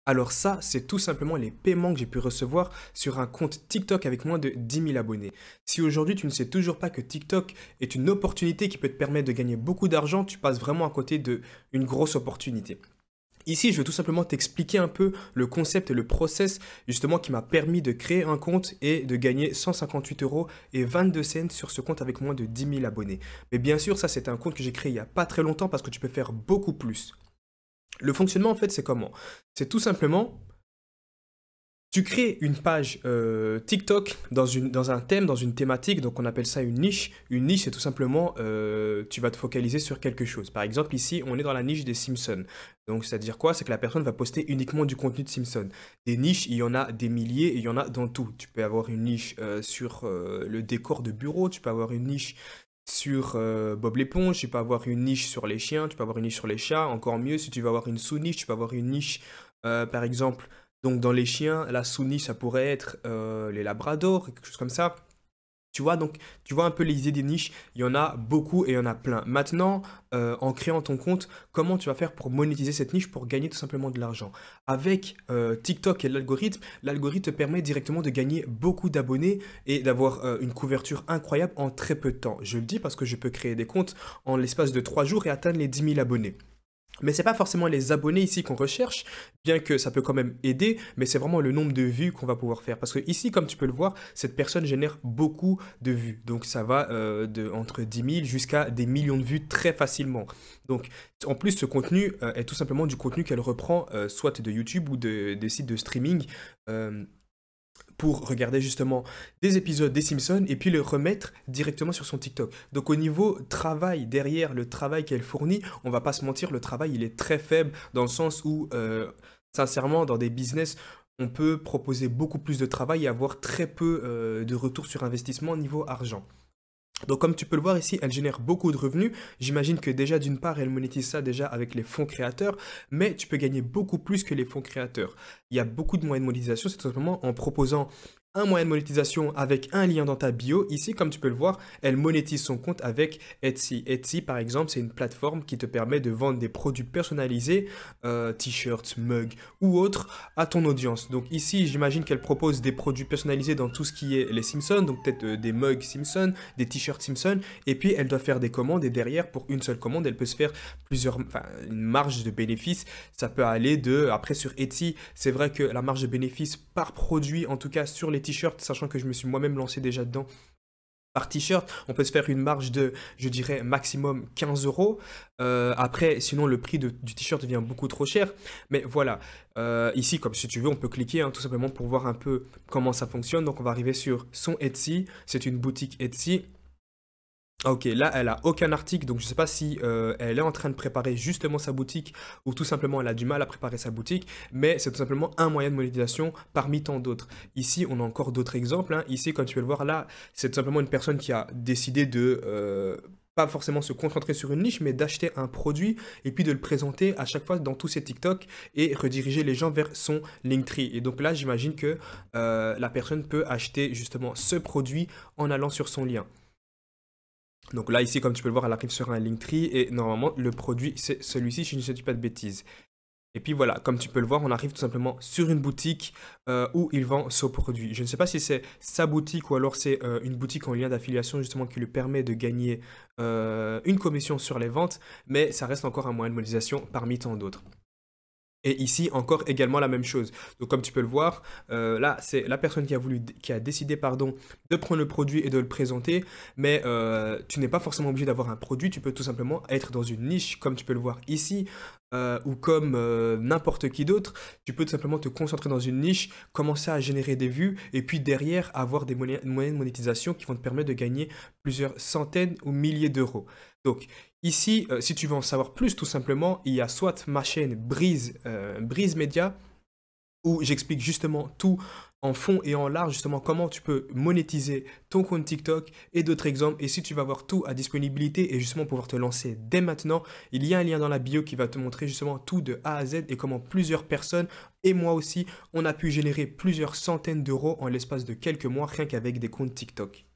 Alors ça, c'est tout simplement les paiements que j'ai pu recevoir sur un compte TikTok avec moins de 10 000 abonnés. Si aujourd'hui tu ne sais toujours pas que TikTok est une opportunité qui peut te permettre de gagner beaucoup d'argent, tu passes vraiment à côté d'une grosse opportunité. Ici, je vais tout simplement t'expliquer un peu le concept et le process justement qui m'a permis de créer un compte et de gagner 158 euros et 22 cents sur ce compte avec moins de 10 000 abonnés. Mais bien sûr, ça c'est un compte que j'ai créé il n'y a pas très longtemps parce que tu peux faire beaucoup plus. Le fonctionnement en fait c'est comment? C'est tout simplement tu crées une page TikTok dans un thème, dans une thématique, donc on appelle ça une niche. Une niche, c'est tout simplement, tu vas te focaliser sur quelque chose. Par exemple, ici, on est dans la niche des Simpsons. Donc, c'est-à-dire quoi? C'est que la personne va poster uniquement du contenu de Simpsons. Des niches, il y en a des milliers et il y en a dans tout. Tu peux avoir une niche sur le décor de bureau, tu peux avoir une niche sur Bob l'éponge, tu peux avoir une niche sur les chiens, tu peux avoir une niche sur les chats. Encore mieux, si tu veux avoir une sous-niche, tu peux avoir une niche, par exemple, donc dans les chiens, la sous-niche, ça pourrait être les labradors, quelque chose comme ça. Tu vois, donc tu vois un peu les idées des niches, il y en a beaucoup et il y en a plein. Maintenant, en créant ton compte, comment tu vas faire pour monétiser cette niche pour gagner tout simplement de l'argent? Avec TikTok et l'algorithme te permet directement de gagner beaucoup d'abonnés et d'avoir une couverture incroyable en très peu de temps. Je le dis parce que je peux créer des comptes en l'espace de 3 jours et atteindre les 10 000 abonnés. Mais c'est pas forcément les abonnés ici qu'on recherche, bien que ça peut quand même aider, mais c'est vraiment le nombre de vues qu'on va pouvoir faire. Parce que ici, comme tu peux le voir, cette personne génère beaucoup de vues. Donc ça va entre 10 000 jusqu'à des millions de vues très facilement. Donc en plus, ce contenu est tout simplement du contenu qu'elle reprend soit de YouTube ou des sites de streaming. euh, pour regarder justement des épisodes des Simpsons et puis le remettre directement sur son TikTok. Donc au niveau travail, derrière le travail qu'elle fournit, on va pas se mentir, le travail il est très faible dans le sens où sincèrement dans des business on peut proposer beaucoup plus de travail et avoir très peu de retour sur investissement au niveau argent. Donc comme tu peux le voir ici, elle génère beaucoup de revenus. J'imagine que déjà d'une part, elle monétise ça déjà avec les fonds créateurs, mais tu peux gagner beaucoup plus que les fonds créateurs. Il y a beaucoup de moyens de monétisation, c'est tout simplement en proposant un moyen de monétisation avec un lien dans ta bio. Ici, comme tu peux le voir, elle monétise son compte avec Etsy. Etsy, par exemple, c'est une plateforme qui te permet de vendre des produits personnalisés, t-shirts, mugs ou autres, à ton audience. Donc ici, j'imagine qu'elle propose des produits personnalisés dans tout ce qui est les Simpsons, donc peut-être des mugs Simpsons, des t-shirts Simpson, et puis elle doit faire des commandes, et derrière, pour une seule commande, elle peut se faire une marge de bénéfice, ça peut aller après sur Etsy, c'est vrai que la marge de bénéfice par produit, en tout cas sur les t-shirts, sachant que je me suis moi-même lancé déjà dedans, par t-shirt, on peut se faire une marge de, je dirais, maximum 15 euros. Après, sinon, le prix du t-shirt devient beaucoup trop cher. Mais voilà, ici, comme si tu veux, on peut cliquer tout simplement pour voir un peu comment ça fonctionne. Donc, on va arriver sur son Etsy. C'est une boutique Etsy. Ok, là, elle a aucun article, donc je ne sais pas si elle est en train de préparer justement sa boutique ou tout simplement elle a du mal à préparer sa boutique, mais c'est tout simplement un moyen de monétisation parmi tant d'autres. Ici, on a encore d'autres exemples, hein. Ici, comme tu peux le voir, là, c'est tout simplement une personne qui a décidé de pas forcément se concentrer sur une niche, mais d'acheter un produit et puis de le présenter à chaque fois dans tous ses TikTok et rediriger les gens vers son Linktree. Et donc là, j'imagine que la personne peut acheter justement ce produit en allant sur son lien. Donc là, ici, comme tu peux le voir, elle arrive sur un Linktree et normalement, le produit, c'est celui-ci, si je ne dis pas de bêtises. Et puis voilà, comme tu peux le voir, on arrive tout simplement sur une boutique où il vend ce produit. Je ne sais pas si c'est sa boutique ou alors c'est une boutique en lien d'affiliation justement qui lui permet de gagner une commission sur les ventes, mais ça reste encore un moyen de monétisation parmi tant d'autres. Et ici, encore également la même chose. Donc, comme tu peux le voir, là, c'est la personne qui a décidé, pardon, de prendre le produit et de le présenter. Mais tu n'es pas forcément obligé d'avoir un produit. Tu peux tout simplement être dans une niche, comme tu peux le voir ici, ou comme n'importe qui d'autre. Tu peux tout simplement te concentrer dans une niche, commencer à générer des vues, et puis derrière, avoir des moyens de monétisation qui vont te permettre de gagner plusieurs centaines ou milliers d'euros. Donc, ici, si tu veux en savoir plus, tout simplement, il y a soit ma chaîne Brise Média, où j'explique justement tout en fond et en large, justement comment tu peux monétiser ton compte TikTok et d'autres exemples. Et si tu vas avoir tout à disponibilité et justement pouvoir te lancer dès maintenant, il y a un lien dans la bio qui va te montrer justement tout de A à Z et comment plusieurs personnes, et moi aussi, on a pu générer plusieurs centaines d'euros en l'espace de quelques mois rien qu'avec des comptes TikTok.